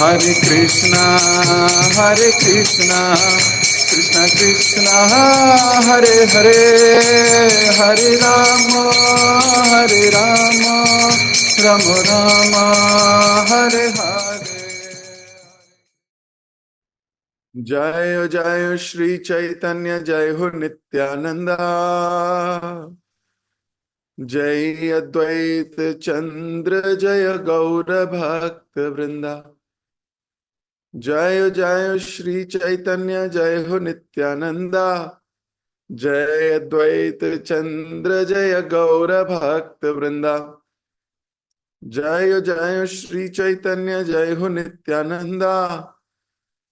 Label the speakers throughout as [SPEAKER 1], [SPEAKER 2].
[SPEAKER 1] हरे कृष्णा कृष्ण कृष्णा हरे हरे, हरे राम राम राम हरे हरे। जय जय श्री चैतन्य, जय हो नित्यानंदा, जय अद्वैत चंद्र, जय गौर भक्त वृंदा। जय जय श्री चैतन्य, जय हो नित्यानंदा, जय अद्वैत चंद्र, जय गौर भक्त वृंदा। जय जय श्री चैतन्य, जय हो नित्यानंदा,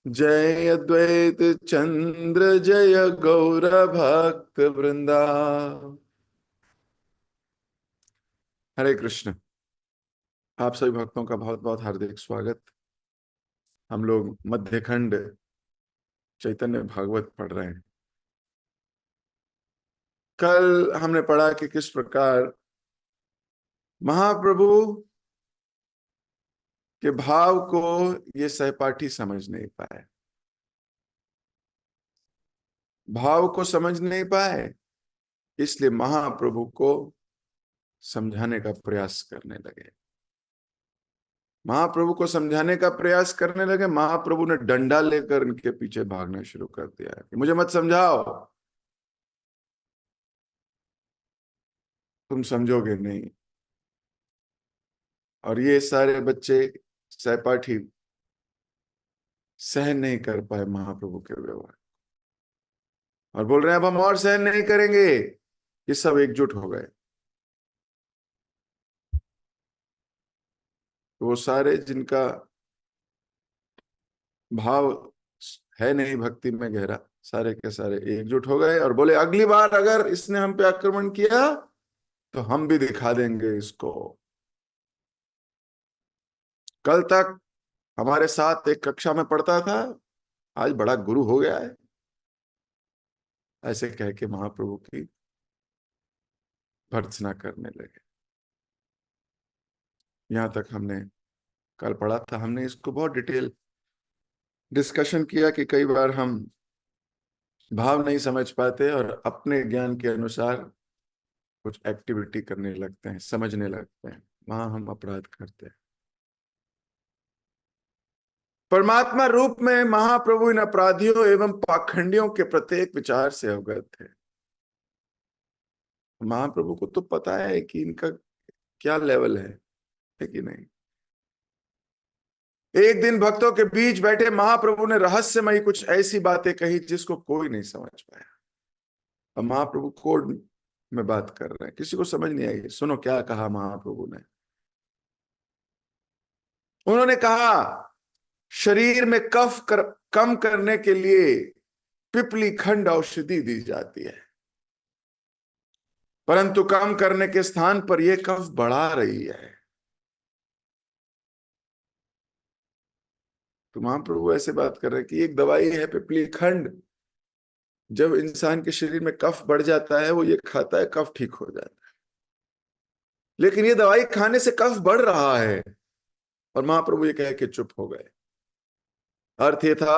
[SPEAKER 1] जय अद्वैत चंद्र, जय गौर भक्त वृंदा। हरे कृष्ण। आप सभी भक्तों का बहुत बहुत हार्दिक स्वागत। हम लोग मध्यखंड चैतन्य भागवत पढ़ रहे हैं। कल हमने पढ़ा कि किस प्रकार महाप्रभु के भाव को ये सहपाठी समझ नहीं पाए, भाव को समझ नहीं पाए, इसलिए महाप्रभु को समझाने का प्रयास करने लगे। महाप्रभु को समझाने का प्रयास करने लगे। महाप्रभु ने डंडा लेकर इनके पीछे भागना शुरू कर दिया कि मुझे मत समझाओ, तुम समझोगे नहीं। और ये सारे बच्चे सहपाठी सहन नहीं कर पाए महाप्रभु के व्यवहार और बोल रहे हैं अब हम और सहन नहीं करेंगे। ये सब एकजुट हो गए। तो वो सारे जिनका भाव है नहीं भक्ति में गहरा, सारे के सारे एकजुट हो गए और बोले अगली बार अगर इसने हम पे आक्रमण किया तो हम भी दिखा देंगे इसको। कल तक हमारे साथ एक कक्षा में पढ़ता था, आज बड़ा गुरु हो गया है, ऐसे कह के महाप्रभु की भर्त्सना करने लगे। यहां तक हमने कल पढ़ा था। हमने इसको बहुत डिटेल डिस्कशन किया कि कई बार हम भाव नहीं समझ पाते और अपने ज्ञान के अनुसार कुछ एक्टिविटी करने लगते हैं, समझने लगते हैं, वहां हम अपराध करते हैं। परमात्मा रूप में महाप्रभु इन अपराधियों एवं पाखंडियों के प्रत्येक विचार से अवगत थे। महाप्रभु को तो पता है कि इनका क्या लेवल है कि नहीं। एक दिन भक्तों के बीच बैठे महाप्रभु ने रहस्यमयी कुछ ऐसी बातें कही जिसको कोई नहीं समझ पाया। अब महाप्रभु कोड में बात कर रहे हैं, किसी को समझ नहीं आई। सुनो क्या कहा महाप्रभु ने। उन्होंने कहा शरीर में कम करने के लिए पिपली खंड औषधि दी जाती है, परंतु कम करने के स्थान पर यह कफ बढ़ा रही है। तो महाप्रभु ऐसे बात कर रहे हैं कि एक दवाई है पिपली खंड, जब इंसान के शरीर में कफ बढ़ जाता है वो ये खाता है, कफ ठीक हो जाता है। लेकिन ये दवाई खाने से कफ बढ़ रहा है। और महाप्रभु ये कह के चुप हो गए। अर्थ ये था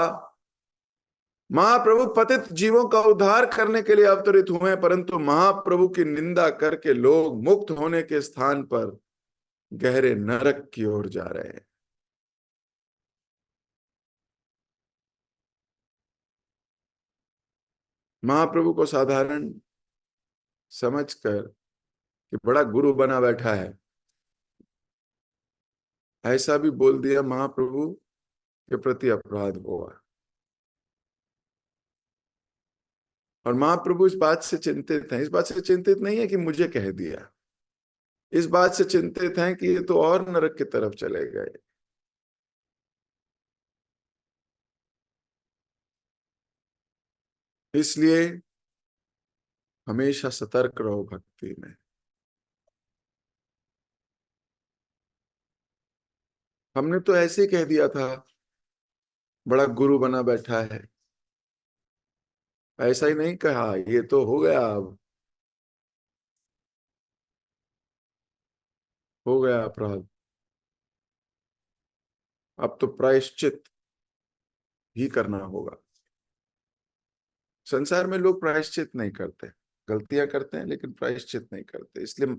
[SPEAKER 1] महाप्रभु पतित जीवों का उद्धार करने के लिए अवतरित हुए हैं, परंतु महाप्रभु की निंदा करके लोग मुक्त होने के स्थान पर गहरे नरक की ओर जा रहे हैं। महाप्रभु को साधारण समझकर कि बड़ा गुरु बना बैठा है, ऐसा भी बोल दिया, महाप्रभु के प्रति अपराध हुआ। और महाप्रभु इस बात से चिंतित हैं। इस बात से चिंतित नहीं है कि मुझे कह दिया, इस बात से चिंतित हैं कि ये तो और नरक की तरफ चले गए। इसलिए हमेशा सतर्क रहो भक्ति में। हमने तो ऐसे ही कह दिया था बड़ा गुरु बना बैठा है, ऐसा ही नहीं कहा, ये तो हो गया, अब हो गया अपराध। अब तो प्रायश्चित ही करना होगा। संसार में लोग प्रायश्चित नहीं करते, गलतियां करते हैं लेकिन प्रायश्चित नहीं करते, इसलिए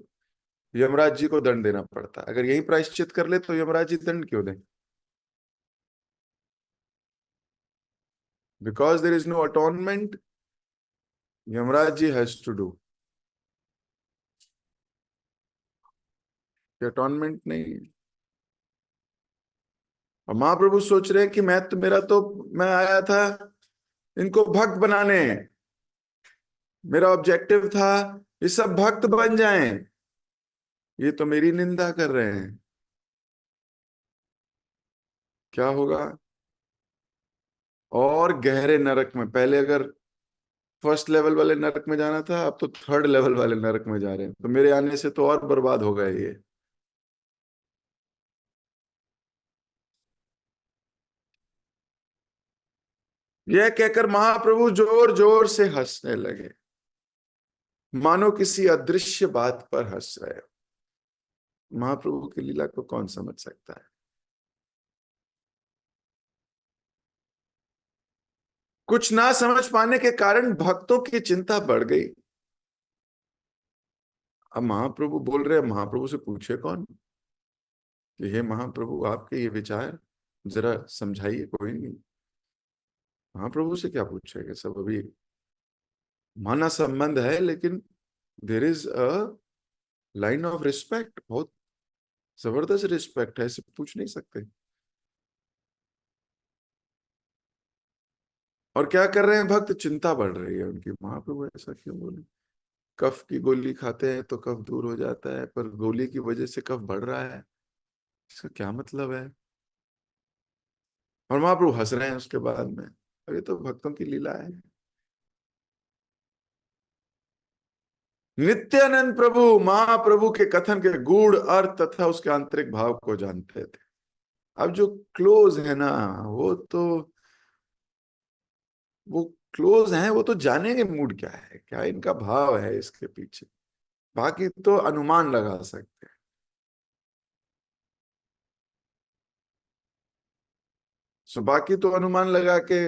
[SPEAKER 1] यमराज जी को दंड देना पड़ता है। अगर यही प्रायश्चित कर ले तो यमराज जी दंड क्यों दें? Because there is no atonement, Yamraj ji has to do. Atonement नहीं है। और महाप्रभु सोच रहे हैं कि मैं आया था इनको भक्त बनाने, मेरा ऑब्जेक्टिव था ये सब भक्त बन जाएं, ये तो मेरी निंदा कर रहे हैं। क्या होगा? और गहरे नरक में, पहले अगर फर्स्ट लेवल वाले नरक में जाना था, अब तो थर्ड लेवल वाले नरक में जा रहे हैं, तो मेरे आने से तो और बर्बाद हो गए ये। यह कहकर महाप्रभु जोर जोर से हंसने लगे, मानो किसी अदृश्य बात पर हंस रहे हो। महाप्रभु की लीला को कौन समझ सकता है? कुछ ना समझ पाने के कारण भक्तों की चिंता बढ़ गई। अब महाप्रभु बोल रहे हैं, महाप्रभु से पूछे कौन कि हे महाप्रभु आपके ये विचार जरा समझाइए। कोई नहीं, महाप्रभु से क्या पूछेंगे, सब अभी माना संबंध है, लेकिन there is a line of respect, बहुत जबरदस्त रिस्पेक्ट है, ऐसे पूछ नहीं सकते। और क्या कर रहे हैं भक्त? चिंता बढ़ रही है उनकी, महाप्रभु ऐसा क्यों बोले? कफ की गोली खाते हैं तो कफ दूर हो जाता है, पर गोली की वजह से कफ बढ़ रहा है, इसका क्या मतलब है? और महाप्रभु हंस रहे हैं उसके बाद में, अरे तो भक्तों की लीला है। नित्यानंद प्रभु महाप्रभु के कथन के गूढ़ अर्थ तथा उसके आंतरिक भाव को जानते थे। अब जो क्लोज है ना, वो क्लोज हैं, वो तो जानेंगे मूड क्या है, क्या इनका भाव है इसके पीछे। बाकी तो अनुमान लगा सकते हैं। सो बाकी तो अनुमान लगा के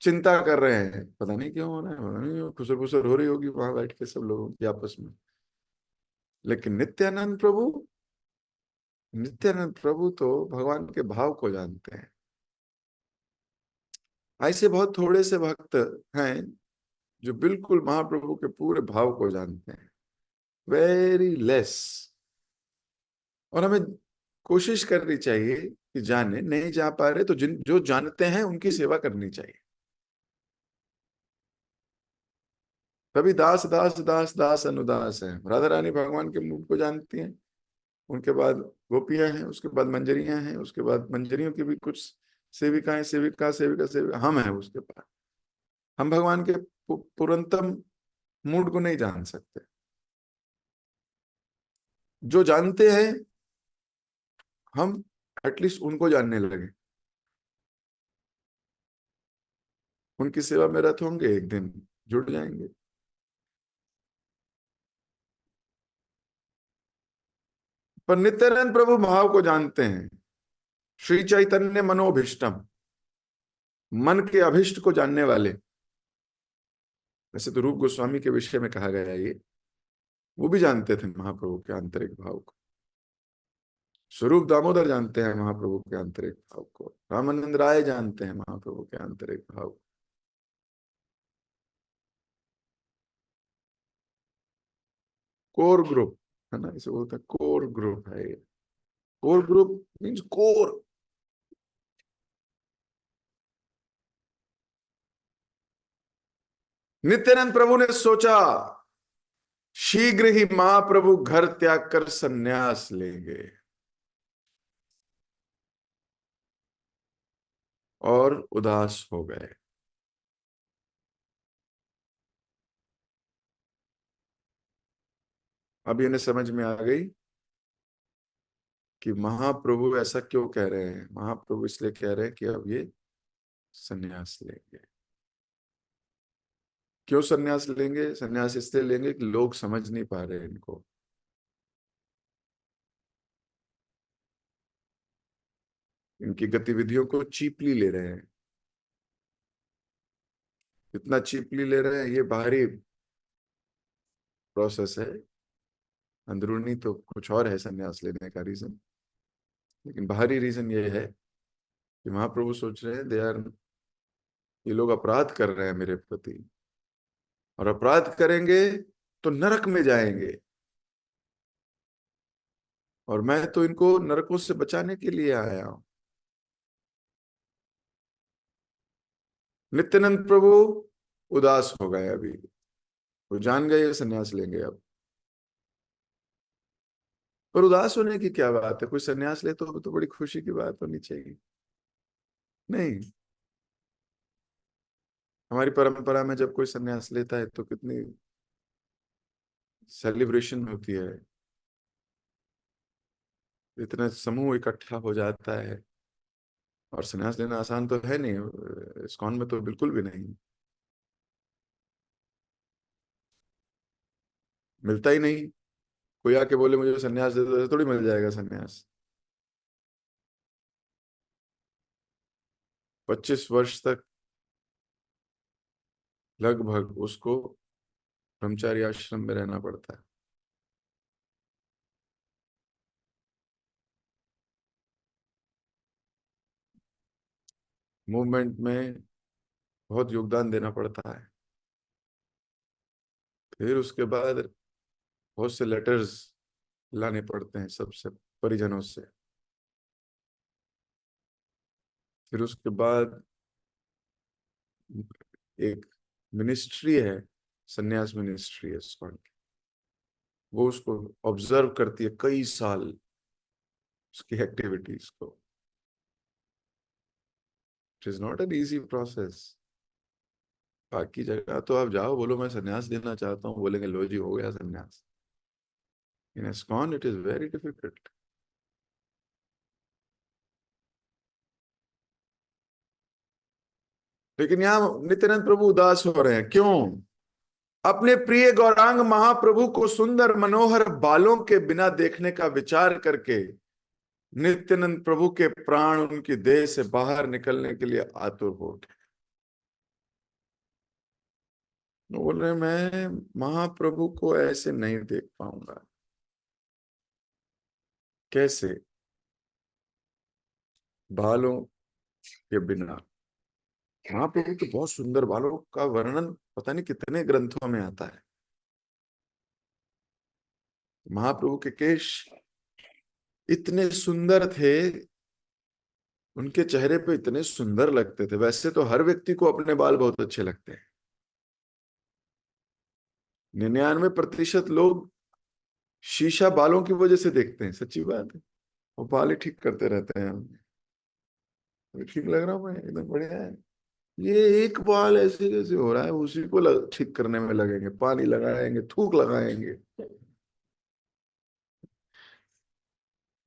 [SPEAKER 1] चिंता कर रहे हैं, पता नहीं क्यों हो रहा है, पता नहीं खुसर खुसर हो रही होगी वहां बैठ के सब लोगों की आपस में। लेकिन नित्यानंद प्रभु तो भगवान के भाव को जानते हैं। ऐसे बहुत थोड़े से भक्त हैं जो बिल्कुल महाप्रभु के पूरे भाव को जानते हैं, वेरी लेस। और हमें कोशिश करनी चाहिए कि जाने, नहीं जा पा रहे तो जिन जो जानते हैं उनकी सेवा करनी चाहिए। तभी दास दास दास दास अनुदास है। राधा रानी भगवान के मूड को जानती हैं, उनके बाद गोपियां हैं, उसके बाद मंजरियां हैं, उसके बाद मंजरियों की भी कुछ सेविकाएं, सेविका सेविका सेविका हम हैं उसके पास। हम भगवान के पुरंतम मूड को नहीं जान सकते। जो जानते हैं हम एटलीस्ट उनको जानने लगे, उनकी सेवा में रत होंगे, एक दिन जुड़ जाएंगे। पर नित्यानंद प्रभु भाव को जानते हैं। श्री चैतन्य मनोभिष्टम, मन के अभिष्ट को जानने वाले। वैसे तो रूप गोस्वामी के विषय में कहा गया है ये, वो भी जानते थे महाप्रभु के आंतरिक भाव को। स्वरूप दामोदर जानते हैं महाप्रभु के आंतरिक भाव को, रामानंद राय जानते हैं महाप्रभु के आंतरिक भाव को। कोर ग्रुप है ना, इसे बोलते हैं कोर ग्रुप है ये। Core group means core. Nityananda Prabhu ने सोचा शीघ्र ही महाप्रभु घर त्याग कर संन्यास लेंगे, और उदास हो गए। अब इन्हें समझ में आ गई कि महाप्रभु ऐसा क्यों कह रहे हैं। महाप्रभु इसलिए कह रहे हैं कि अब ये संन्यास लेंगे। क्यों संन्यास लेंगे? संन्यास इसलिए लेंगे कि लोग समझ नहीं पा रहे इनको। इनकी गतिविधियों को चीपली ले रहे हैं। इतना चीपली ले रहे हैं, ये बाहरी प्रोसेस है। अंदरूनी तो कुछ और है संन्यास लेने का रीजन, लेकिन बाहरी रीजन ये है कि महाप्रभु सोच रहे हैं दे आर, ये लोग अपराध कर रहे हैं मेरे प्रति, और अपराध करेंगे तो नरक में जाएंगे, और मैं तो इनको नरकों से बचाने के लिए आया हूं। नित्यानंद प्रभु उदास हो गए अभी, वो जान गए ये संन्यास लेंगे अब। पर उदास होने की क्या बात है, कोई संन्यास ले तो बड़ी खुशी की बात होनी चाहिए। नहीं, हमारी परंपरा में जब कोई संन्यास लेता है तो कितनी सेलिब्रेशन होती है, इतना समूह इकट्ठा हो जाता है। और संन्यास लेना आसान तो है नहीं, इस्कॉन में तो बिल्कुल भी नहीं, मिलता ही नहीं। कोई आके बोले मुझे संन्यास दे दो, ऐसे थोड़ी मिल जाएगा संन्यास। 25 वर्ष तक लगभग उसको ब्रह्मचारी आश्रम में रहना पड़ता है। मूवमेंट में बहुत योगदान देना पड़ता है। फिर उसके बाद बहुत से लेटर्स लाने पड़ते हैं सबसे, परिजनों से। फिर उसके बाद एक मिनिस्ट्री है, सन्यास मिनिस्ट्री है इस्कॉन की, वो उसको ऑब्जर्व करती है कई साल, उसकी एक्टिविटीज को। It is not an easy process. बाकी जगह तो आप जाओ, बोलो मैं सन्यास लेना चाहता हूँ, बोलेंगे लो जी हो गया सन्यास। In ISKCON it is very difficult. लेकिन यहाँ नित्यानंद प्रभु उदास हो रहे हैं, क्यों? अपने प्रिय गौरांग महाप्रभु को सुंदर मनोहर बालों के बिना देखने का विचार करके नित्यानंद प्रभु के प्राण उनकी देह से बाहर निकलने के लिए आतुर हो उठे। वो बोल रहे मैं महाप्रभु को ऐसे नहीं देख पाऊंगा। कैसे? बालों के बिना। महाप्रभु के बहुत सुंदर बालों का वर्णन पता नहीं कितने ग्रंथों में आता है। महाप्रभु के केश इतने सुंदर थे, उनके चेहरे पे इतने सुंदर लगते थे। वैसे तो हर व्यक्ति को अपने बाल बहुत अच्छे लगते हैं, 99% लोग शीशा बालों की वजह से देखते हैं, सच्ची बात है। वो बाल ही ठीक करते रहते हैं, तो ठीक लग रहा हूँ मैं, एकदम बढ़िया है। ये एक बाल ऐसे कैसे हो रहा है, उसी को ठीक करने में लगेंगे, पानी लगाएंगे, थूक लगाएंगे।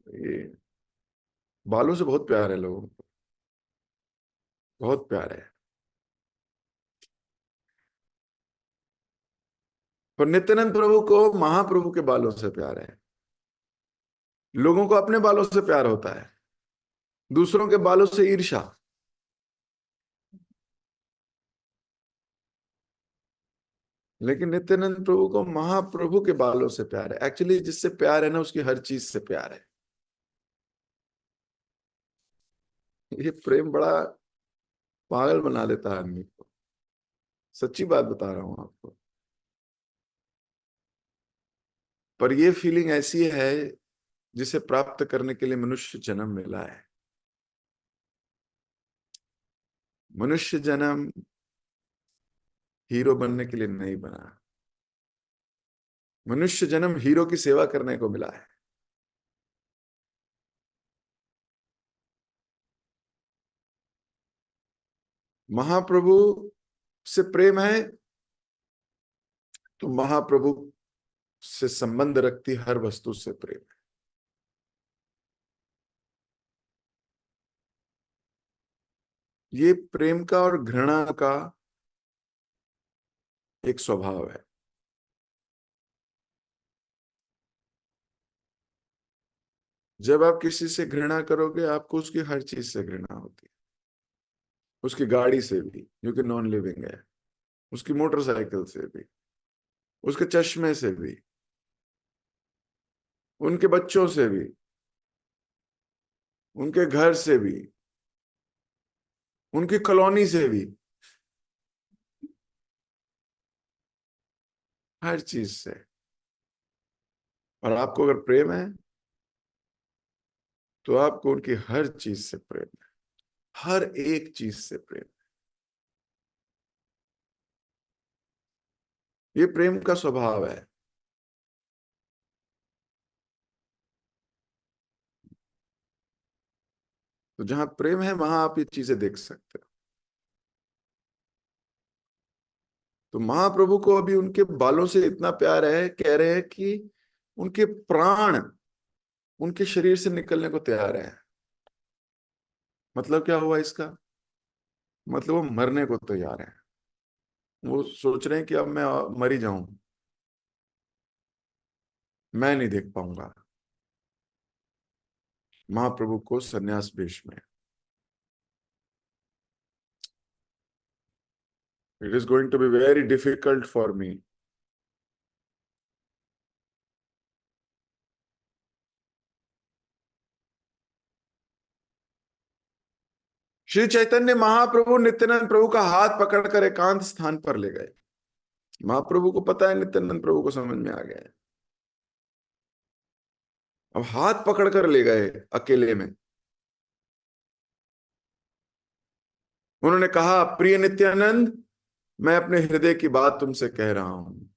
[SPEAKER 1] ये बालों से बहुत प्यार है लोगों को, बहुत प्यार है। पर नित्यानंद प्रभु को महाप्रभु के बालों से प्यार है। लोगों को अपने बालों से प्यार होता है, दूसरों के बालों से ईर्ष्या। लेकिन नित्यानंद प्रभु को महाप्रभु के बालों से प्यार है। एक्चुअली जिससे प्यार है ना, उसकी हर चीज से प्यार है। ये प्रेम बड़ा पागल बना देता है आदमी को, सच्ची बात बता रहा हूं आपको। पर ये फीलिंग ऐसी है जिसे प्राप्त करने के लिए मनुष्य जन्म मिला है। मनुष्य जन्म हीरो बनने के लिए नहीं बना, मनुष्य जन्म हीरो की सेवा करने को मिला है। महाप्रभु से प्रेम है तो महाप्रभु से संबंध रखती हर वस्तु से प्रेम है। ये प्रेम का और घृणा का एक स्वभाव है। जब आप किसी से घृणा करोगे आपको उसकी हर चीज से घृणा होती है, उसकी गाड़ी से भी जो कि नॉन लिविंग है, उसकी मोटरसाइकिल से भी, उसके चश्मे से भी, उनके बच्चों से भी, उनके घर से भी, उनकी कॉलोनी से भी, हर चीज से। और आपको अगर प्रेम है तो आपको उनकी हर चीज से प्रेम है, हर एक चीज से प्रेम। ये प्रेम का स्वभाव है। तो जहां प्रेम है वहां आप ये चीजें देख सकते हो। तो महाप्रभु को अभी उनके बालों से इतना प्यार है, कह रहे हैं कि उनके प्राण उनके शरीर से निकलने को तैयार है। मतलब क्या हुआ इसका? मतलब वो मरने को तैयार है। वो सोच रहे हैं कि अब मैं मर ही जाऊं, मैं नहीं देख पाऊंगा महाप्रभु को सन्यास वेश में। It is going to be very difficult for me. Shri Chaitanya Mahaprabhu Nityananda Prabhu का हाथ पकड़कर एकांत स्थान पर ले गए। महाप्रभु को पता है, नित्यानंद प्रभु को समझ में आ गया है। अब हाथ पकड़कर ले गए अकेले में। उन्होंने कहा, प्रिय नित्यानंद, मैं अपने हृदय की बात तुमसे कह रहा हूं।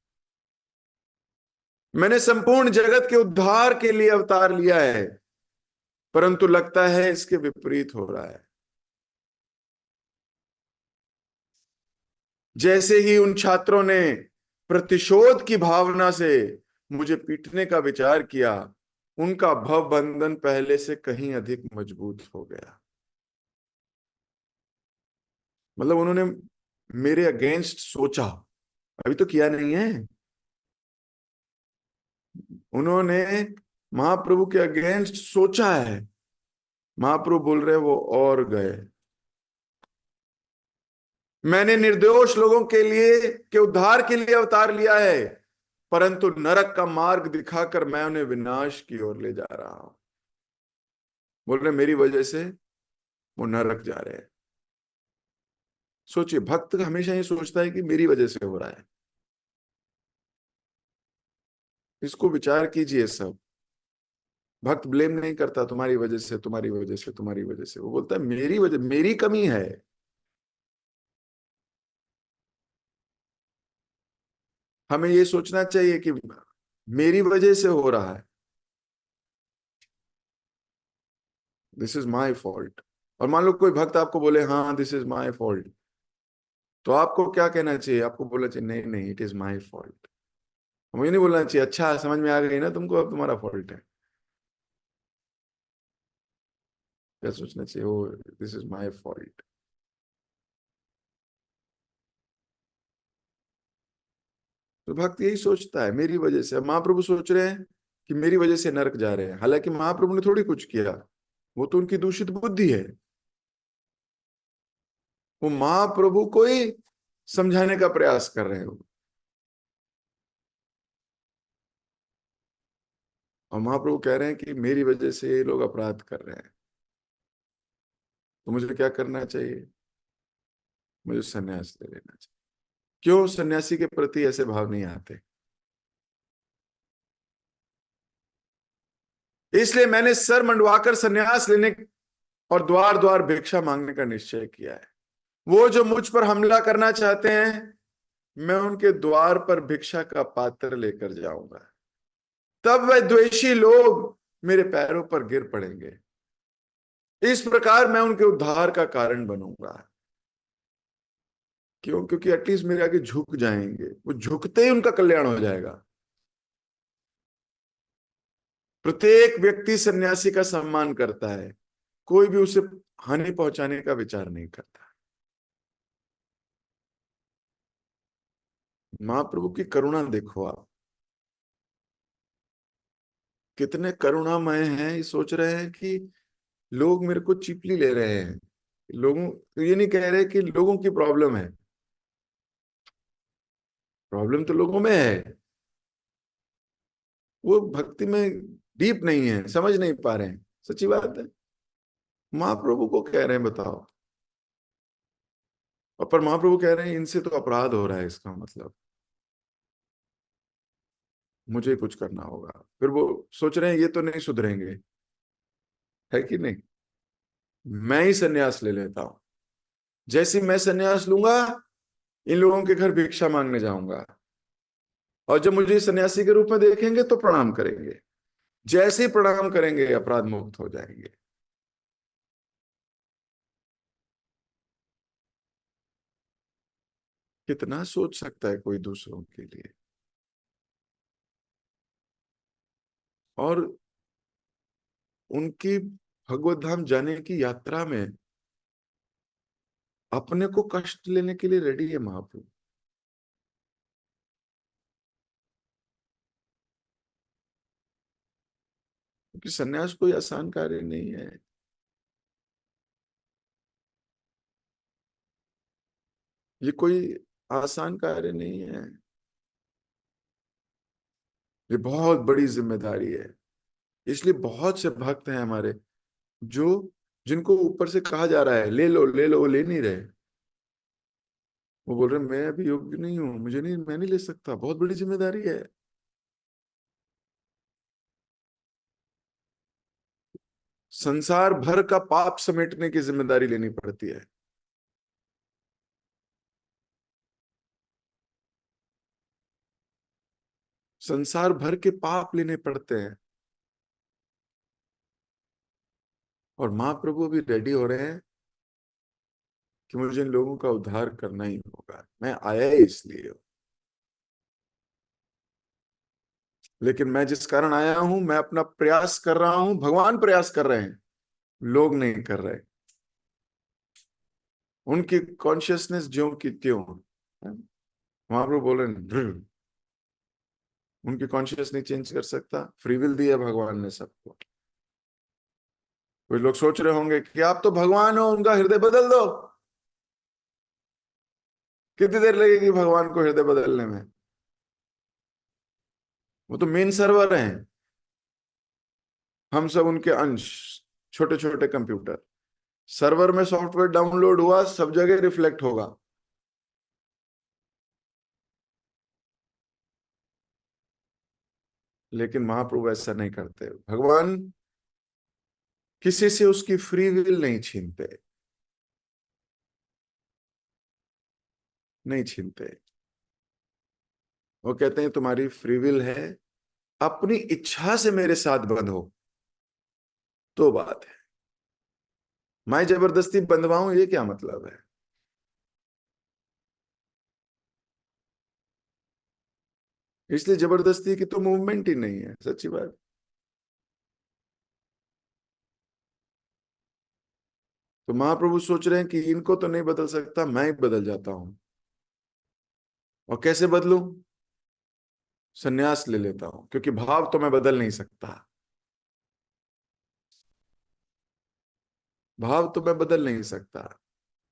[SPEAKER 1] मैंने संपूर्ण जगत के उद्धार के लिए अवतार लिया है, परंतु लगता है इसके विपरीत हो रहा है। जैसे ही उन छात्रों ने प्रतिशोध की भावना से मुझे पीटने का विचार किया, उनका भव बंधन पहले से कहीं अधिक मजबूत हो गया। मतलब उन्होंने मेरे अगेंस्ट सोचा, अभी तो किया नहीं है। उन्होंने महाप्रभु के अगेंस्ट सोचा है। महाप्रभु बोल रहे वो और गए। मैंने निर्दोष लोगों के लिए के उद्धार के लिए अवतार लिया है, परंतु नरक का मार्ग दिखाकर मैं उन्हें विनाश की ओर ले जा रहा हूं। बोल रहे मेरी वजह से वो नरक जा रहे हैं। सोचिए, भक्त हमेशा ये सोचता है कि मेरी वजह से हो रहा है। इसको विचार कीजिए सब। भक्त ब्लेम नहीं करता तुम्हारी वजह से, तुम्हारी वजह से, तुम्हारी वजह से। वो बोलता है मेरी वजह, मेरी कमी है। हमें ये सोचना चाहिए कि मेरी वजह से हो रहा है, दिस इज माई फॉल्ट। और मान लो कोई भक्त आपको बोले हाँ दिस इज माई फॉल्ट, तो आपको क्या कहना चाहिए? आपको बोलना चाहिए नहीं नहीं, इट इज माई फॉल्ट। मुझे नहीं बोलना चाहिए अच्छा समझ में आ गई ना तुमको, अब तुम्हारा फॉल्ट है। क्या सोचना चाहिए? ओ, दिस इज माई फॉल्ट। तो भक्त यही सोचता है मेरी वजह से। अब महाप्रभु सोच रहे हैं कि मेरी वजह से नरक जा रहे हैं, हालांकि महाप्रभु ने थोड़ी कुछ किया। वो तो उनकी दूषित बुद्धि है। वो महाप्रभु को ही समझाने का प्रयास कर रहे हो। और महाप्रभु कह रहे हैं कि मेरी वजह से ये लोग अपराध कर रहे हैं, तो मुझे क्या करना चाहिए? मुझे सन्यास ले लेना चाहिए। क्यों सन्यासी के प्रति ऐसे भाव नहीं आते? इसलिए मैंने सर मंडवाकर सन्यास लेने और द्वार द्वार भिक्षा मांगने का निश्चय किया है। वो जो मुझ पर हमला करना चाहते हैं, मैं उनके द्वार पर भिक्षा का पात्र लेकर जाऊंगा। तब वह द्वेषी लोग मेरे पैरों पर गिर पड़ेंगे। इस प्रकार मैं उनके उद्धार का कारण बनूंगा। क्यों? क्योंकि एटलीस्ट मेरे आगे झुक जाएंगे। वो झुकते ही उनका कल्याण हो जाएगा। प्रत्येक व्यक्ति सन्यासी का सम्मान करता है, कोई भी उसे हानि पहुंचाने का विचार नहीं करता। महाप्रभु की करुणा देखो आप। कितने करुणामय हैं, ये सोच रहे हैं कि लोग मेरे को चीपली ले रहे हैं। लोगों, ये नहीं कह रहे कि लोगों की प्रॉब्लम है, प्रॉब्लम तो लोगों में है। वो भक्ति में डीप नहीं है, समझ नहीं पा रहे हैं, सच्ची बात है। महाप्रभु को कह रहे हैं बताओ, और पर महाप्रभु कह रहे हैं इनसे तो अपराध हो रहा है, इसका मतलब मुझे कुछ करना होगा। फिर वो सोच रहे हैं ये तो नहीं सुधरेंगे, है कि नहीं, मैं ही सन्यास ले लेता हूं। जैसे ही मैं सन्यास लूंगा, इन लोगों के घर भिक्षा मांगने जाऊंगा, और जब मुझे सन्यासी के रूप में देखेंगे तो प्रणाम करेंगे। जैसे ही प्रणाम करेंगे अपराध मुक्त हो जाएंगे। कितना सोच सकता है कोई दूसरों के लिए। और उनकी भगवत धाम जाने की यात्रा में अपने को कष्ट लेने के लिए रेडी है महाप्रभु। क्योंकि सन्यास कोई आसान कार्य नहीं है। ये कोई आसान कार्य नहीं है। ये बहुत बड़ी जिम्मेदारी है। इसलिए बहुत से भक्त हैं हमारे, जो जिनको ऊपर से कहा जा रहा है ले लो ले लो, वो ले नहीं रहे। वो बोल रहे मैं अभी योग्य नहीं हूं, मुझे नहीं, मैं नहीं ले सकता, बहुत बड़ी जिम्मेदारी है। संसार भर का पाप समेटने की जिम्मेदारी लेनी पड़ती है। संसार भर के पाप लेने पड़ते हैं। और महाप्रभु अभी रेडी हो रहे हैं कि मुझे इन लोगों का उद्धार करना ही होगा, मैं आया ही इसलिए हूं। लेकिन मैं जिस कारण आया हूं, मैं अपना प्रयास कर रहा हूं, भगवान प्रयास कर रहे हैं, लोग नहीं कर रहे। उनकी कॉन्शियसनेस ज्यों की त्यों है। महाप्रभु बोल रहे हैं उनकी कॉन्शियस नहीं चेंज कर सकता, फ्री विल दी है भगवान ने सबको। कुछ लोग सोच रहे होंगे कि आप तो भगवान हो, उनका हृदय बदल दो। कितनी देर लगेगी भगवान को हृदय बदलने में? वो तो मेन सर्वर हैं, हम सब उनके अंश, छोटे छोटे कंप्यूटर। सर्वर में सॉफ्टवेयर डाउनलोड हुआ, सब जगह रिफ्लेक्ट होगा। लेकिन महाप्रभु ऐसा नहीं करते। भगवान किसी से उसकी फ्री विल नहीं छीनते, नहीं छीनते। वो कहते हैं तुम्हारी फ्री विल है, अपनी इच्छा से मेरे साथ बंधो तो बात है। मैं जबरदस्ती बंधवाऊं, ये क्या मतलब है? इसलिए जबरदस्ती की तो मूवमेंट ही नहीं है, सच्ची बात। तो महाप्रभु सोच रहे हैं कि इनको तो नहीं बदल सकता, मैं ही बदल जाता हूं। और कैसे बदलूं? संन्यास ले लेता हूं, क्योंकि भाव तो मैं बदल नहीं सकता। भाव तो मैं बदल नहीं सकता।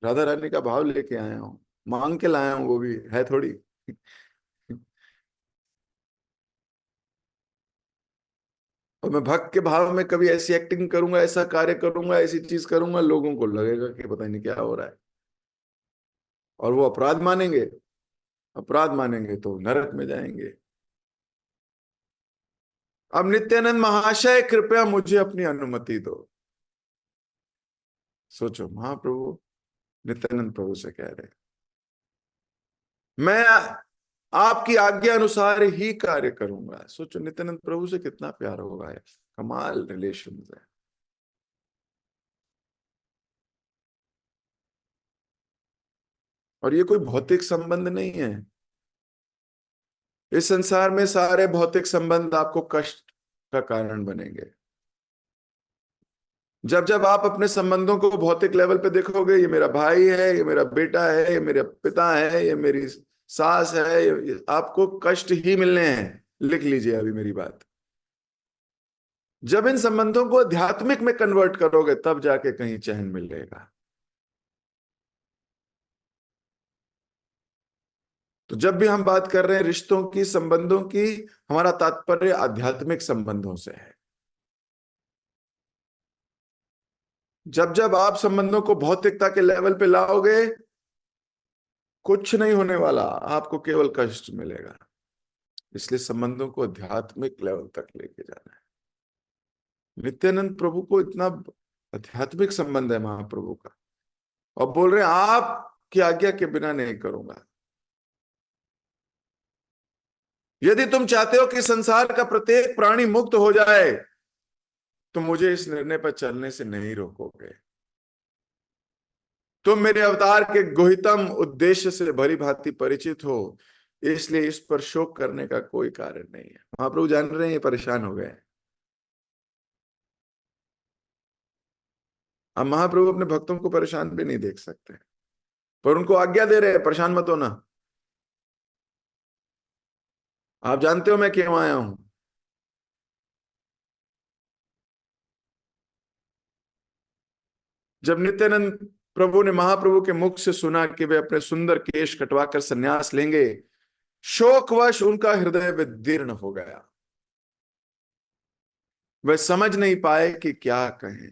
[SPEAKER 1] राधा रानी का भाव लेके आया हूं, मांग के लाया हूं, वो भी है थोड़ी। और मैं भक्त के भाव में कभी ऐसी एक्टिंग करूंगा, ऐसा कार्य करूंगा, ऐसी चीज करूंगा, लोगों को लगेगा कि पता नहीं क्या हो रहा है। और वो अपराध मानेंगे। अपराध मानेंगे तो नरक में जाएंगे। अब नित्यानंद महाशय कृपया मुझे अपनी अनुमति दो। सोचो, महाप्रभु नित्यानंद प्रभु से कह रहे हैं मैं आपकी आज्ञा अनुसार ही कार्य करूंगा। सोचो नित्यानंद प्रभु से कितना प्यार होगा है। कमाल रिलेशन है। और ये कोई भौतिक संबंध नहीं है। इस संसार में सारे भौतिक संबंध आपको कष्ट का कारण बनेंगे। जब जब आप अपने संबंधों को भौतिक लेवल पे देखोगे, ये मेरा भाई है, ये मेरा बेटा है, ये मेरे पिता है, ये मेरी सास है, आपको कष्ट ही मिलने हैं। लिख लीजिए अभी मेरी बात। जब इन संबंधों को आध्यात्मिक में कन्वर्ट करोगे तब जाके कहीं चैन मिलेगा। तो जब भी हम बात कर रहे हैं रिश्तों की, संबंधों की, हमारा तात्पर्य आध्यात्मिक संबंधों से है। जब जब आप संबंधों को भौतिकता के लेवल पे लाओगे, कुछ नहीं होने वाला, आपको केवल कष्ट मिलेगा। इसलिए संबंधों को आध्यात्मिक लेवल तक लेके जाना है। नित्यानंद प्रभु को इतना आध्यात्मिक संबंध है महाप्रभु का, और बोल रहे हैं आपकी आज्ञा के बिना नहीं करूंगा। यदि तुम चाहते हो कि संसार का प्रत्येक प्राणी मुक्त हो जाए, तो मुझे इस निर्णय पर चलने से नहीं रोकोगे। तुम मेरे अवतार के गुहितम उद्देश्य से भली भांति परिचित हो, इसलिए इस पर शोक करने का कोई कारण नहीं है। महाप्रभु जान रहे हैं ये परेशान हो गए। अब महाप्रभु अपने भक्तों को परेशान भी नहीं देख सकते, पर उनको आज्ञा दे रहे हैं परेशान मत होना। आप जानते हो मैं क्यों आया हूं। जब नित्यानंद प्रभु ने महाप्रभु के मुख से सुना कि वे अपने सुंदर केश कटवाकर संन्यास लेंगे, शोकवश उनका हृदय विदीर्ण हो गया। वे समझ नहीं पाए कि क्या कहें,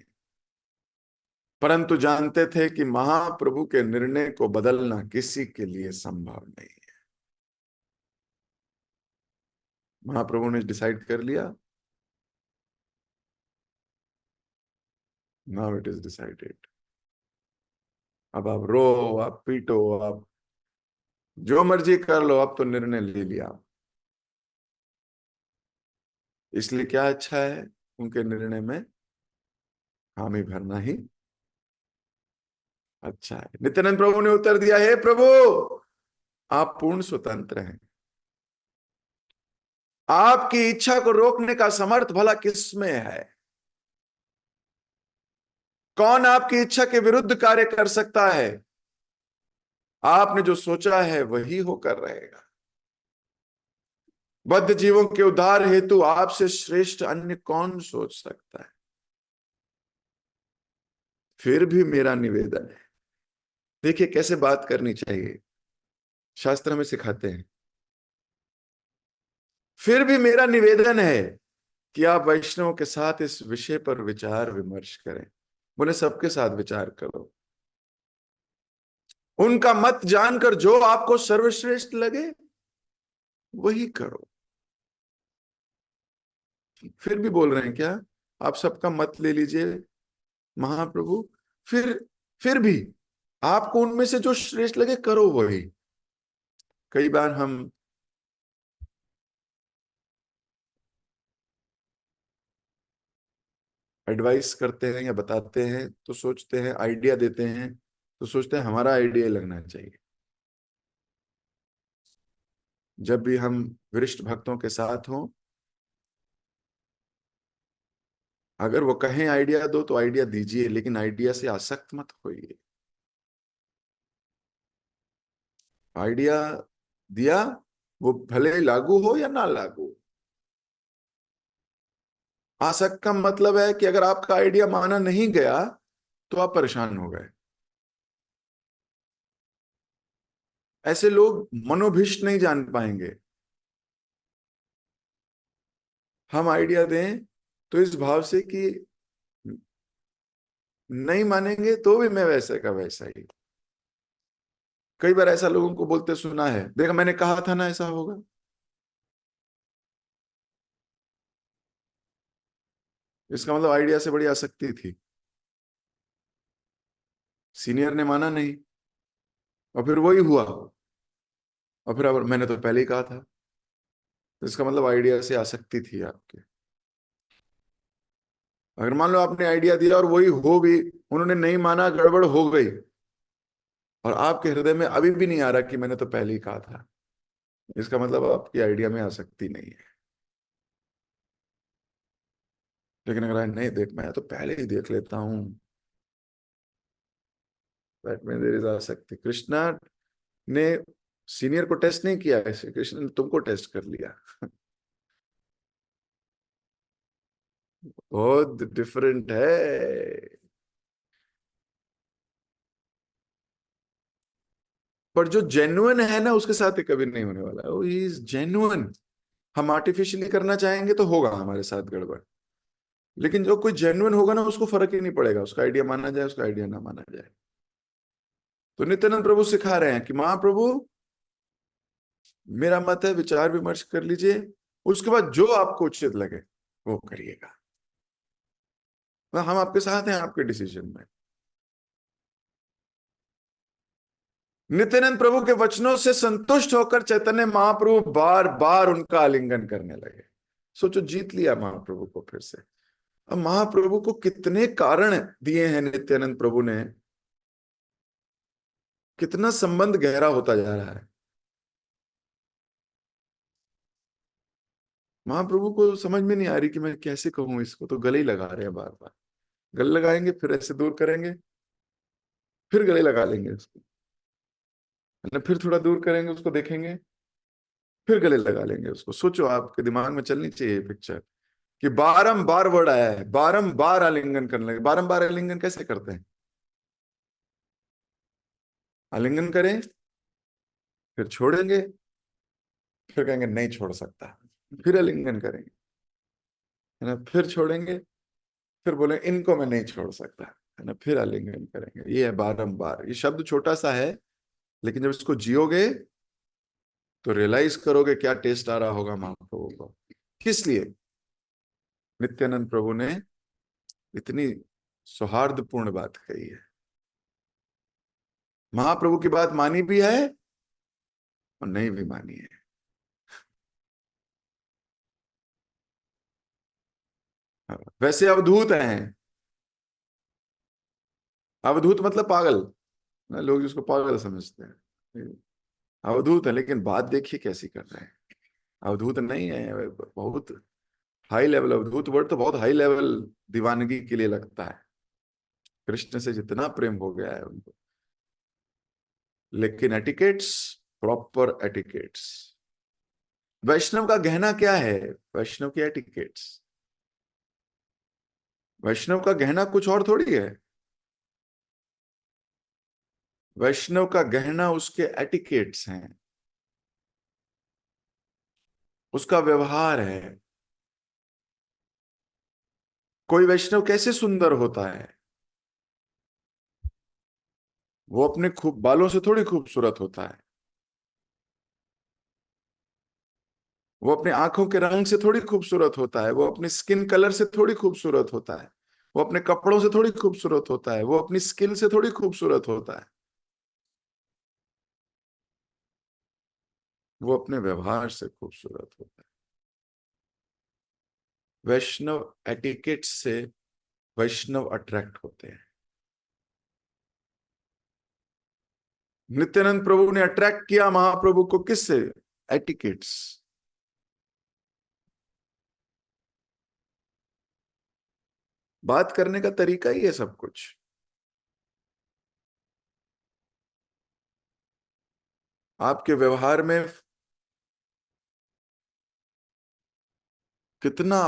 [SPEAKER 1] परंतु जानते थे कि महाप्रभु के निर्णय को बदलना किसी के लिए संभव नहीं है। महाप्रभु ने डिसाइड कर लिया, नाउ इट इज डिसाइडेड। अब आप रो, आप पीटो, आप जो मर्जी कर लो, अब तो निर्णय ले लिया। इसलिए क्या अच्छा है, उनके निर्णय में हामी भरना ही अच्छा है। नित्यानंद प्रभु ने उत्तर दिया, हे प्रभु, आप पूर्ण स्वतंत्र हैं। आपकी इच्छा को रोकने का समर्थ भला किसमें है? कौन आपकी इच्छा के विरुद्ध कार्य कर सकता है? आपने जो सोचा है वही होकर रहेगा। बद्ध जीवों के उद्धार हेतु आपसे श्रेष्ठ अन्य कौन सोच सकता है? फिर भी मेरा निवेदन है, देखिए कैसे बात करनी चाहिए, शास्त्र में सिखाते हैं। फिर भी मेरा निवेदन है कि आप वैष्णवों के साथ इस विषय पर विचार विमर्श करें। बोले सबके साथ विचार करो, उनका मत जानकर जो आपको सर्वश्रेष्ठ लगे वही करो। फिर भी बोल रहे हैं क्या, आप सबका मत ले लीजिए महाप्रभु, फिर फिर भी आपको उनमें से जो श्रेष्ठ लगे करो वही। कई बार हम एडवाइस करते हैं या बताते हैं तो सोचते हैं, आइडिया देते हैं तो सोचते हैं हमारा आइडिया लगना चाहिए। जब भी हम वरिष्ठ भक्तों के साथ हों, अगर वो कहें आइडिया दो तो आइडिया दीजिए, लेकिन आइडिया से आसक्त मत होइए। आइडिया दिया, वो भले लागू हो या ना लागू। आसक्त का मतलब है कि अगर आपका आइडिया माना नहीं गया तो आप परेशान हो गए। ऐसे लोग मनोभीष्ट नहीं जान पाएंगे। हम आइडिया दें तो इस भाव से कि नहीं मानेंगे तो भी मैं वैसे का वैसा ही। कई बार ऐसा लोगों को बोलते सुना है, देखा मैंने कहा था ना ऐसा होगा। इसका मतलब आइडिया से बड़ी आसक्ति थी, सीनियर ने माना नहीं और फिर वही हुआ, और फिर अब मैंने तो पहले ही कहा था। तो इसका मतलब आइडिया से आसक्ति थी आपके। अगर मान लो आपने आइडिया दिया और वही हो भी, उन्होंने नहीं माना, गड़बड़ हो गई, और आपके हृदय में अभी भी नहीं आ रहा कि मैंने तो पहले ही कहा था, इसका मतलब आपकी आइडिया में आसक्ति नहीं है। लेकिन अगर नहीं, देख मैं तो पहले ही देख लेता हूं, दैट मीन देयर इज आसक्ति। कृष्णा ने सीनियर को टेस्ट नहीं किया, ऐसे कृष्ण ने तुमको टेस्ट कर लिया। बहुत डिफरेंट है। पर जो जेन्युइन है ना, उसके साथ ये कभी नहीं होने वाला, वो इज जेन्युइन। हम आर्टिफिशियली करना चाहेंगे तो होगा हमारे साथ गड़बड़। लेकिन जो कोई जेन्युइन होगा ना, उसको फर्क ही नहीं पड़ेगा, उसका आइडिया माना जाए, उसका आइडिया ना माना जाए। तो नित्यानंद प्रभु सिखा रहे हैं कि महाप्रभु, मेरा मत है, विचार विमर्श कर लीजिए, उसके बाद जो आपको उचित लगे वो करिएगा। हम आपके साथ हैं आपके डिसीजन में। नित्यानंद प्रभु के वचनों से संतुष्ट होकर चैतन्य महाप्रभु बार बार उनका आलिंगन करने लगे। सोचो, जीत लिया महाप्रभु को फिर से। अब महाप्रभु को कितने कारण दिए हैं नित्यानंद प्रभु ने, कितना संबंध गहरा होता जा रहा है। महाप्रभु को समझ में नहीं आ रही कि मैं कैसे कहूं इसको, तो गले ही लगा रहे हैं बार बार। गले लगाएंगे, फिर ऐसे दूर करेंगे, फिर गले लगा लेंगे उसको, है ना, फिर थोड़ा दूर करेंगे उसको, देखेंगे, फिर गले लगा लेंगे उसको। सोचो, आपके दिमाग में चलनी चाहिए पिक्चर कि बारंबार वर्ड आया है, बारंबार आलिंगन करने लगे। बारंबार आलिंगन कैसे करते हैं? आलिंगन करें, फिर छोड़ेंगे, फिर कहेंगे नहीं छोड़ सकता, फिर आलिंगन करेंगे, है ना, फिर छोड़ेंगे, फिर बोले इनको मैं नहीं छोड़ सकता, है ना, फिर आलिंगन करेंगे। ये है बारंबार। ये शब्द छोटा सा है, लेकिन जब इसको जियोगे तो रियलाइज करोगे क्या टेस्ट आ रहा होगा महाप्रभु को। किस लिए नित्यानंद प्रभु ने इतनी सौहार्दपूर्ण बात कही है? महाप्रभु की बात मानी भी है और नहीं भी मानी है। वैसे अवधूत हैं। अवधूत मतलब पागल ना, लोग जिसको पागल समझते हैं। अवधूत है, लेकिन बात देखिए कैसी कर रहे हैं। अवधूत नहीं है, बहुत हाई लेवल। अवधूत वर्ड तो बहुत हाई लेवल दीवानगी के लिए लगता है। कृष्ण से जितना प्रेम हो गया है उनको। लेकिन एटिकेट्स, प्रॉपर एटिकेट्स। वैष्णव का गहना क्या है? वैष्णव की एटिकेट्स। वैष्णव का गहना कुछ और थोड़ी है। वैष्णव का गहना उसके एटिकेट्स हैं, उसका व्यवहार है। कोई वैष्णव कैसे सुंदर होता है? वो अपने खूब बालों से थोड़ी खूबसूरत होता है। वो अपने आंखों के रंग से थोड़ी खूबसूरत होता है। वो अपने स्किन कलर से थोड़ी खूबसूरत होता है। वो अपने कपड़ों से थोड़ी खूबसूरत होता है। वो अपनी स्किल से थोड़ी खूबसूरत होता है। वो अपने व्यवहार से खूबसूरत होता है। वैष्णव एटिकेट से वैष्णव अट्रैक्ट होते हैं। नित्यानंद प्रभु ने अट्रैक्ट किया महाप्रभु को किससे? एटिकेट्स। बात करने का तरीका ही है सब कुछ। आपके व्यवहार में कितना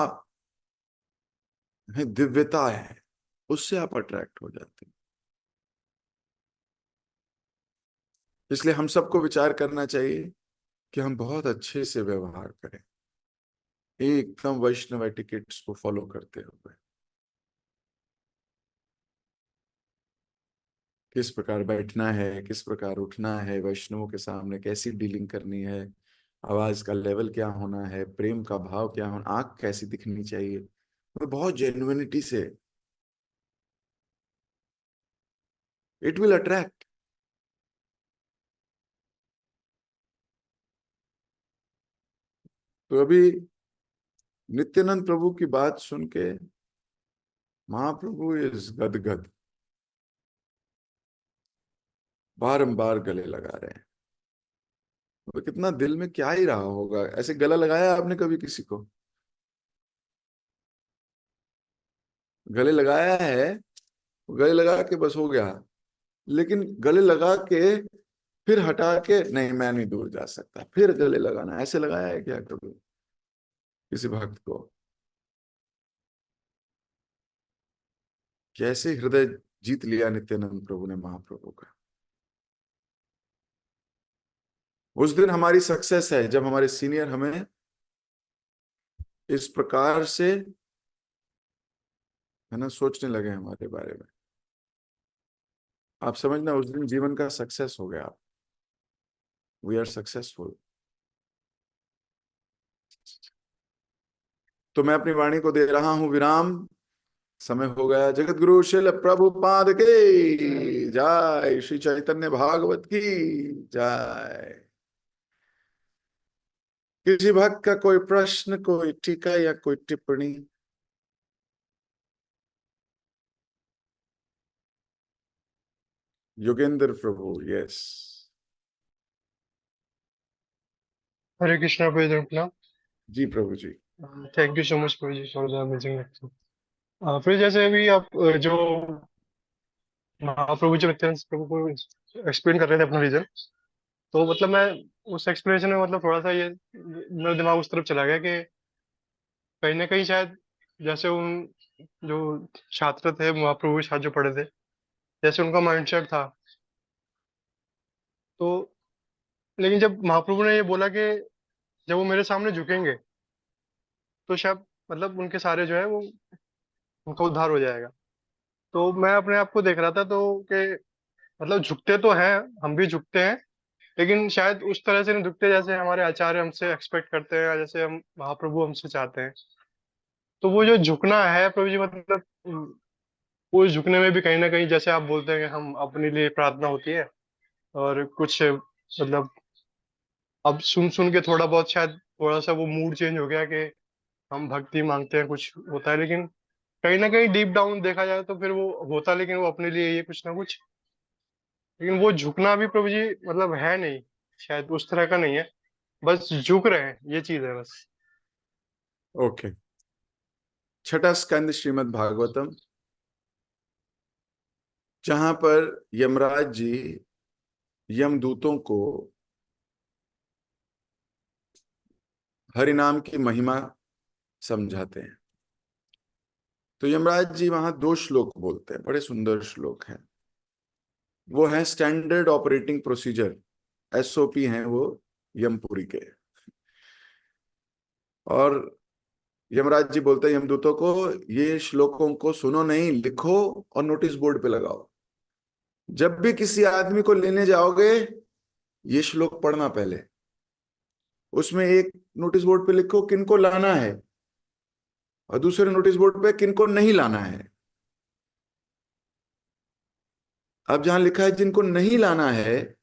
[SPEAKER 1] है दिव्यता है, उससे आप अट्रैक्ट हो जाते हैं। इसलिए हम सबको विचार करना चाहिए कि हम बहुत अच्छे से व्यवहार करें, एकदम वैष्णव एटिकेट्स को फॉलो करते हुए। किस प्रकार बैठना है, किस प्रकार उठना है, वैष्णवों के सामने कैसी डीलिंग करनी है, आवाज का लेवल क्या होना है, प्रेम का भाव क्या होना, आंख कैसी दिखनी चाहिए, तो बहुत जेन्युइनिटी से इट विल अट्रैक्ट। तो अभी नित्यानंद प्रभु की बात सुन के महाप्रभु इस गदगद, बारंबार गले लगा रहे हैं। तो कितना दिल में क्या ही रहा होगा। ऐसे गला लगाया आपने कभी किसी को? गले लगाया है, गले लगा के बस हो गया। लेकिन गले लगा के फिर हटा के नहीं, मैं नहीं दूर जा सकता, फिर गले लगाना, ऐसे लगाया है क्या कभी किसी भक्त को? कैसे हृदय जीत लिया नित्यानंद प्रभु ने महाप्रभु का। उस दिन हमारी सक्सेस है जब हमारे सीनियर हमें इस प्रकार से, है ना, सोचने लगे हमारे बारे में। आप समझना, उस दिन जीवन का सक्सेस हो गया। We are successful. तो मैं अपनी वाणी को दे रहा हूं विराम। समय हो गया। जगत गुरु शिल प्रभुपाद के जय। श्री चैतन्य भागवत की जय। किसी भक्त का कोई प्रश्न, कोई टीका या कोई टिप्पणी? Yogendra Prabhu, yes.
[SPEAKER 2] Hare Krishna Prabhu.
[SPEAKER 1] Ji Prabhu ji.
[SPEAKER 2] Thank you so much Prabhu ji for the amazing lecture. फिर जैसे अभी आप जो महाप्रभु जी नित्यानंद प्रभु को एक्सप्लेन कर रहे थे अपना रीजन, तो मतलब मैं उस एक्सप्लेनेशन में मतलब थोड़ा सा ये मेरा दिमाग उस तरफ चला गया कि कहीं ना कहीं शायद जैसे उन जो छात्र थे महाप्रभु के साथ जो पढ़े थे, जैसे उनका माइंडसेट था, तो लेकिन जब महाप्रभु ने ये बोला कि जब वो मेरे सामने झुकेंगे तो शायद मतलब उनके सारे जो है वो उनका उद्धार हो जाएगा। तो मैं अपने आप को देख रहा था तो कि मतलब झुकते तो हैं, हम भी झुकते हैं, लेकिन शायद उस तरह से नहीं झुकते जैसे हमारे आचार्य हमसे एक्सपेक्ट करते हैं या जैसे हम महाप्रभु हमसे चाहते हैं। तो वो जो झुकना है प्रभु जी मतलब वो झुकने में भी कहीं ना कहीं जैसे आप बोलते हैं कि हम अपने लिए प्रार्थना होती है और कुछ मतलब अब सुन सुन के थोड़ा बहुत शायद थोड़ा सा वो मूड चेंज हो गया कि हम भक्ति मांगते हैं कुछ होता है, लेकिन कहीं ना कहीं डीप डाउन देखा जाए तो फिर वो होता, लेकिन वो अपने लिए ये कुछ ना कुछ, लेकिन वो झुकना भी प्रभु जी मतलब है नहीं, शायद उस तरह का नहीं है, बस झुक रहे हैं ये चीज है बस।
[SPEAKER 1] ओके। छठा स्कंद श्रीमद् भागवतम, जहां पर यमराज जी यमदूतों को हरिनाम की महिमा समझाते हैं। तो यमराज जी वहां दो श्लोक बोलते हैं, बड़े सुंदर श्लोक हैं। वो है स्टैंडर्ड ऑपरेटिंग प्रोसीजर, एसओपी हैं वो यमपुरी के। और यमराज जी बोलते हैं यमदूतों को, ये श्लोकों को सुनो नहीं, लिखो और नोटिस बोर्ड पे लगाओ। जब भी किसी आदमी को लेने जाओगे, ये श्लोक पढ़ना पहले। उसमें एक नोटिस बोर्ड पे लिखो किनको लाना है, और दूसरे नोटिस बोर्ड पे किनको नहीं लाना है। अब जहां लिखा है जिनको नहीं लाना है,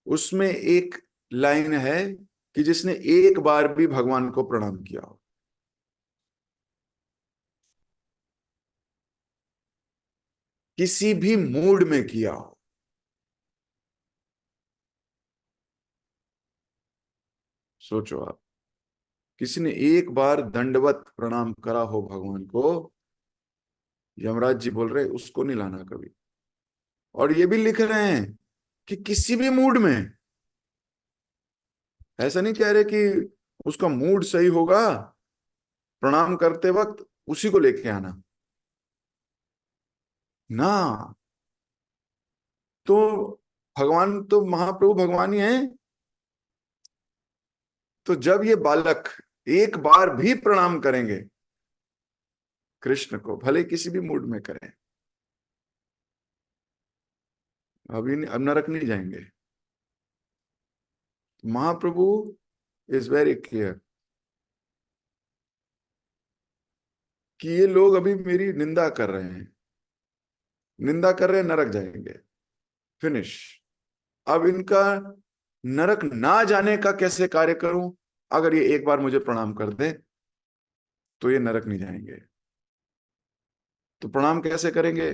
[SPEAKER 1] उसमें एक लाइन है कि जिसने एक बार भी भगवान को प्रणाम किया हो। किसी भी मूड में किया हो। सोचो आप, किसी ने एक बार दंडवत प्रणाम करा हो भगवान को, यमराज जी बोल रहे उसको नहीं लाना कभी। और ये भी लिख रहे हैं कि किसी भी मूड में। ऐसा नहीं कह रहे कि उसका मूड सही होगा, प्रणाम करते वक्त उसी को लेके आना ना। तो भगवान तो महाप्रभु भगवान ही हैं। तो जब ये बालक एक बार भी प्रणाम करेंगे कृष्ण को, भले किसी भी मूड में करें, अभी अब नरक नहीं जाएंगे। महाप्रभु इज वेरी क्लियर कि ये लोग अभी मेरी निंदा कर रहे हैं, निंदा कर रहे हैं, नरक जाएंगे, फिनिश। अब इनका नरक ना जाने का कैसे कार्य करूं? अगर ये एक बार मुझे प्रणाम कर दे तो ये नरक नहीं जाएंगे। तो प्रणाम कैसे करेंगे?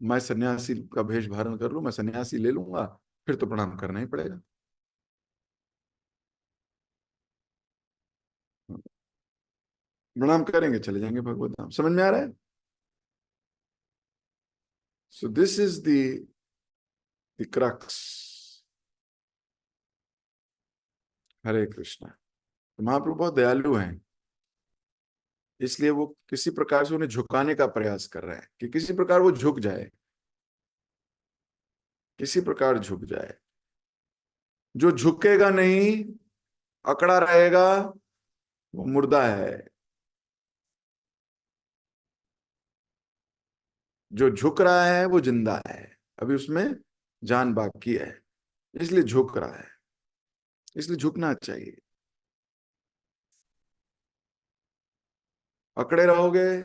[SPEAKER 1] मैं सन्यासी का भेष धारण कर लूं, मैं सन्यासी ले लूंगा, फिर तो प्रणाम करना ही पड़ेगा। प्रणाम करेंगे, चले जाएंगे भगवत धाम। समझ में आ रहा है? So this is the crux. Hare Krishna. तो महाप्रभु बहुत दयालु हैं। इसलिए वो किसी प्रकार से उन्हें झुकाने का प्रयास कर रहे हैं कि किसी प्रकार वो झुक जाए, किसी प्रकार झुक जाए। जो झुकेगा नहीं, अकड़ा रहेगा, वो मुर्दा है। जो झुक रहा है वो जिंदा है, अभी उसमें जान बाकी है, इसलिए झुक रहा है, इसलिए झुकना चाहिए। अकड़े रहोगे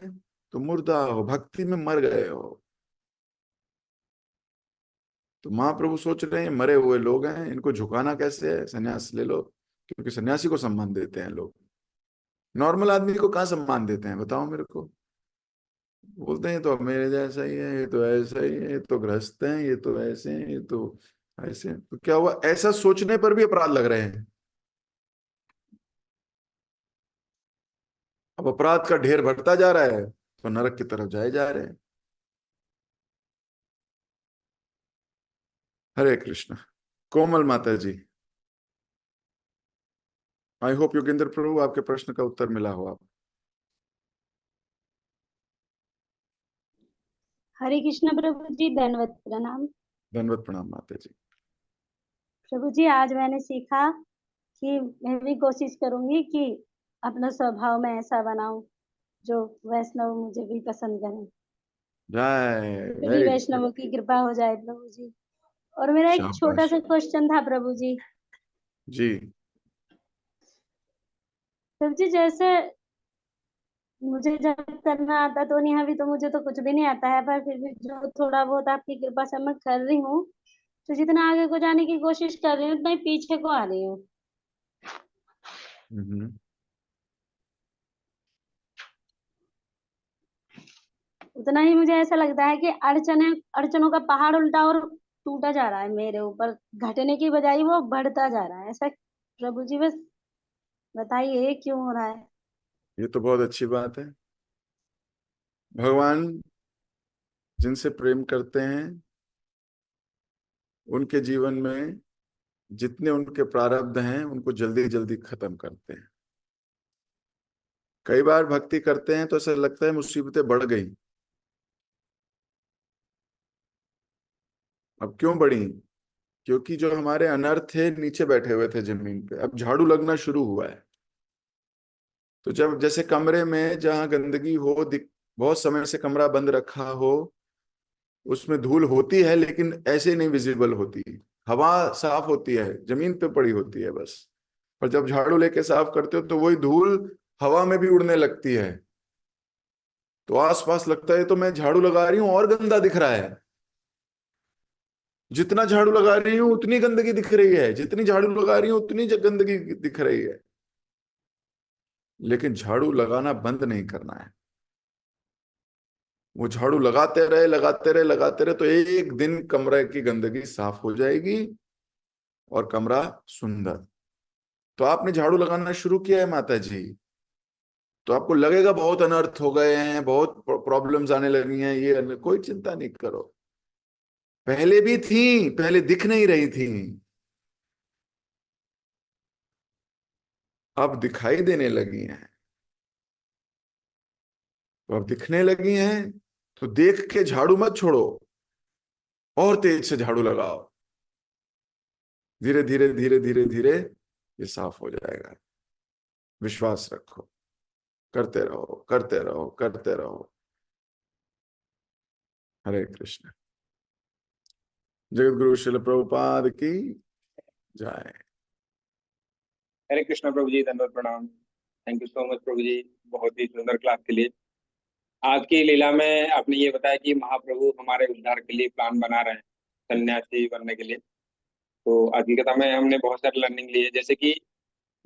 [SPEAKER 1] तो मुर्दा हो, भक्ति में मर गए हो। तो महाप्रभु सोच रहे हैं मरे हुए लोग हैं, इनको झुकाना कैसे है, सन्यास ले लो। क्योंकि सन्यासी को सम्मान देते हैं लोग, नॉर्मल आदमी को कहाँ सम्मान देते हैं बताओ मेरे को। बोलते हैं ये तो मेरे जैसा ही है, ये तो ऐसा ही है, ये तो गृहस्थ हैं, ये तो ऐसे हैं, ये तो ऐसे हैं। तो क्या हुआ, ऐसा सोचने पर भी अपराध लग रहे हैं। अब अपराध का ढेर बढ़ता जा रहा है तो नरक की तरफ जाए जा रहे हैं। हरे कृष्ण। कोमल माता जी, आई होप योगेंद्र प्रभु आपके प्रश्न का उत्तर मिला हो। आप
[SPEAKER 3] हरे कृष्ण प्रभु जी, दंडवत प्रणाम।
[SPEAKER 1] धन्यवाद, प्रणाम माता जी।
[SPEAKER 3] प्रभु जी, आज मैंने सीखा कि मैं भी कोशिश करूंगी कि अपना स्वभाव में ऐसा बनाऊं जो वैष्णव मुझे भी पसंद करें,
[SPEAKER 1] जय,
[SPEAKER 3] मुझे भी
[SPEAKER 1] वेरी गुड।
[SPEAKER 3] वैष्णवों की कृपा हो जाए प्रभु जी। और मेरा एक छोटा
[SPEAKER 1] शाबाश
[SPEAKER 3] सा क्वेश्चन था प्रभु जी।
[SPEAKER 1] जी।
[SPEAKER 3] प्रभु जी, जैसे मुझे जब करना आता तो नहीं, अभी तो मुझे तो कुछ भी नहीं आता है, पर फिर भी जो थोड़ा बहुत आपकी कृपा से मैं कर रही हूँ, तो जितना आगे को जाने की कोशिश कर रही हूँ उतना ही पीछे को आ रही हूँ।
[SPEAKER 1] हम्म।
[SPEAKER 3] उतना ही मुझे ऐसा लगता है कि अड़चने अड़चनों का पहाड़ उल्टा और टूटा जा रहा है मेरे ऊपर, घटने की बजाय वो बढ़ता जा रहा है। ऐसा प्रभु जी, बस बताइए ये क्यों हो रहा है।
[SPEAKER 1] ये तो बहुत अच्छी बात है। भगवान जिनसे प्रेम करते हैं उनके जीवन में जितने उनके प्रारब्ध हैं उनको जल्दी जल्दी खत्म करते हैं। कई बार भक्ति करते हैं तो ऐसा लगता है मुसीबतें बढ़ गई। अब क्यों बढ़ी? क्योंकि जो हमारे अनर्थ थे नीचे बैठे हुए थे जमीन पे, अब झाड़ू लगना शुरू हुआ है। तो जब जैसे कमरे में जहां गंदगी हो, बहुत समय से कमरा बंद रखा हो, उसमें धूल होती है लेकिन ऐसे नहीं विजिबल होती। हवा साफ होती है, जमीन पे पड़ी होती है बस। और जब झाड़ू लेके साफ करते हो तो वही धूल हवा में भी उड़ने लगती है। तो आसपास लगता है तो मैं झाड़ू लगा रही हूं और गंदा दिख रहा है। जितना झाड़ू लगा रही हूँ उतनी गंदगी दिख रही है, जितनी झाड़ू लगा रही हूँ उतनी गंदगी दिख रही है। लेकिन झाड़ू लगाना बंद नहीं करना है। वो झाड़ू लगाते रहे, लगाते रहे, लगाते रहे, तो एक दिन कमरे की गंदगी साफ हो जाएगी और कमरा सुंदर। तो आपने झाड़ू लगाना शुरू किया है माता जी, तो आपको लगेगा बहुत अनर्थ हो गए हैं, बहुत प्रॉब्लम्स आने लगी हैं, ये कोई चिंता नहीं करो। पहले भी थी, पहले दिख नहीं रही थी, अब दिखाई देने लगी हैं। तो अब दिखने लगी हैं तो देख के झाड़ू मत छोड़ो, और तेज से झाड़ू लगाओ। धीरे धीरे धीरे धीरे धीरे ये साफ हो जाएगा। विश्वास रखो, करते रहो, करते रहो, करते रहो। हरे कृष्ण। जगत गुरु शिल प्रभुपाद की जय।
[SPEAKER 4] हरे कृष्ण प्रभु जी, धन्यवाद, प्रणाम। Thank you so much Prabhu जी, बहुत ही सुंदर क्लास के लिए। आज की लीला में आपने ये बताया कि महाप्रभु हमारे उद्धार के लिए प्लान बना रहे हैं सन्यासी बनने के लिए। तो आज की कथा में हमने बहुत सारी लर्निंग ली है, जैसे कि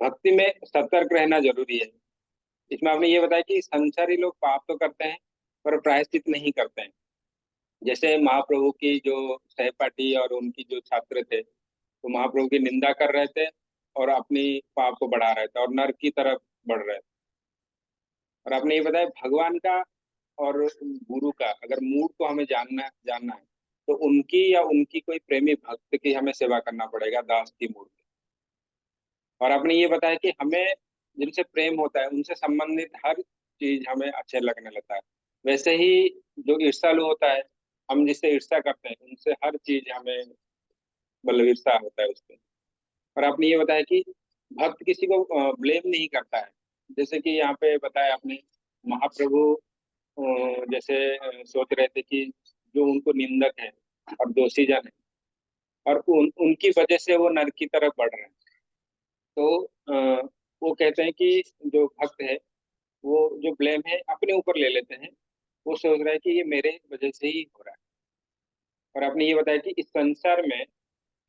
[SPEAKER 4] भक्ति में सतर्क रहना जरूरी है। इसमें आपने ये बताया कि संसारी लोग पाप तो करते हैं पर प्रायश्चित नहीं करते हैं। जैसे महाप्रभु की जो सहपाठी और उनकी जो छात्र थे, तो महाप्रभु की निंदा कर रहे थे और अपनी पाप को बढ़ा रहे थे और नर्क की तरफ बढ़ रहे थे। और आपने ये बताया भगवान का और गुरु का अगर मूड को हमें जानना जानना है, तो उनकी या उनकी कोई प्रेमी भक्त की हमें सेवा करना पड़ेगा दास की मूड में। और आपने ये बताया कि हमें जिनसे प्रेम होता है उनसे संबंधित हर चीज हमें अच्छे लगने लगता है। वैसे ही जो ईर्ष्यालु होता है, हम जिससे ईर्ष्या करते हैं उनसे हर चीज हमें मतलब ईर्ष्या होता है उससे। और आपने ये बताया कि भक्त किसी को ब्लेम नहीं करता है। जैसे कि यहाँ पे बताया आपने, महाप्रभु जैसे सोच रहे थे कि जो उनको निंदक है और दोषी जन है, और उनकी वजह से वो नरक की तरफ बढ़ रहे हैं। तो वो कहते हैं कि जो भक्त है वो जो ब्लेम है अपने ऊपर ले लेते हैं। वो सोच रहा है कि ये मेरे वजह से ही हो रहा है। और आपने ये बताया कि इस संसार में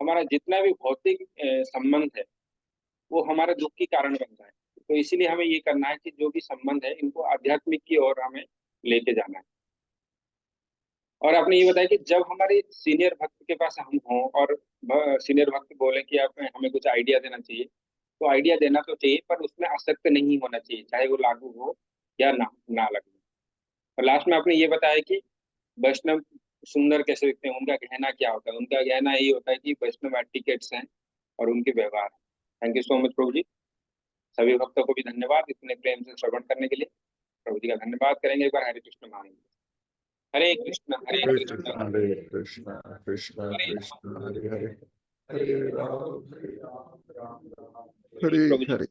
[SPEAKER 4] हमारा जितना भी भौतिक संबंध है वो हमारे दुख की कारण बनता है। तो इसीलिए हमें ये करना है कि जो भी संबंध है इनको आध्यात्मिक की ओर हमें लेके जाना है। और आपने ये बताया कि जब हमारे सीनियर भक्त के पास हम हों और सीनियर भक्त बोले कि आप हमें कुछ आइडिया देना चाहिए, तो आइडिया देना तो चाहिए पर उसमें आसक्त नहीं होना चाहिए, चाहे वो लागू हो या ना लगू। और लास्ट में आपने ये बताया कि वैष्णव सुंदर कैसे दिखते हैं, उनका गहना क्या होता है। उनका गहना यही होता है कि वैष्णव एटिकेट्स हैं और उनके व्यवहार। Thank you so much Prabhu जी। सभी भक्तों को भी धन्यवाद इतने प्रेम से श्रवण करने के लिए। प्रभु जी का धन्यवाद करेंगे एक बार। हरे कृष्ण महामंत्र। हरे कृष्ण हरे
[SPEAKER 1] हरे
[SPEAKER 4] कृष्ण
[SPEAKER 1] कृष्णा कृष्ण कृष्ण कृष्ण हरे हरे, हरे राम हरे राम, राम राम हरे
[SPEAKER 4] प्रभु जी।
[SPEAKER 1] हरे।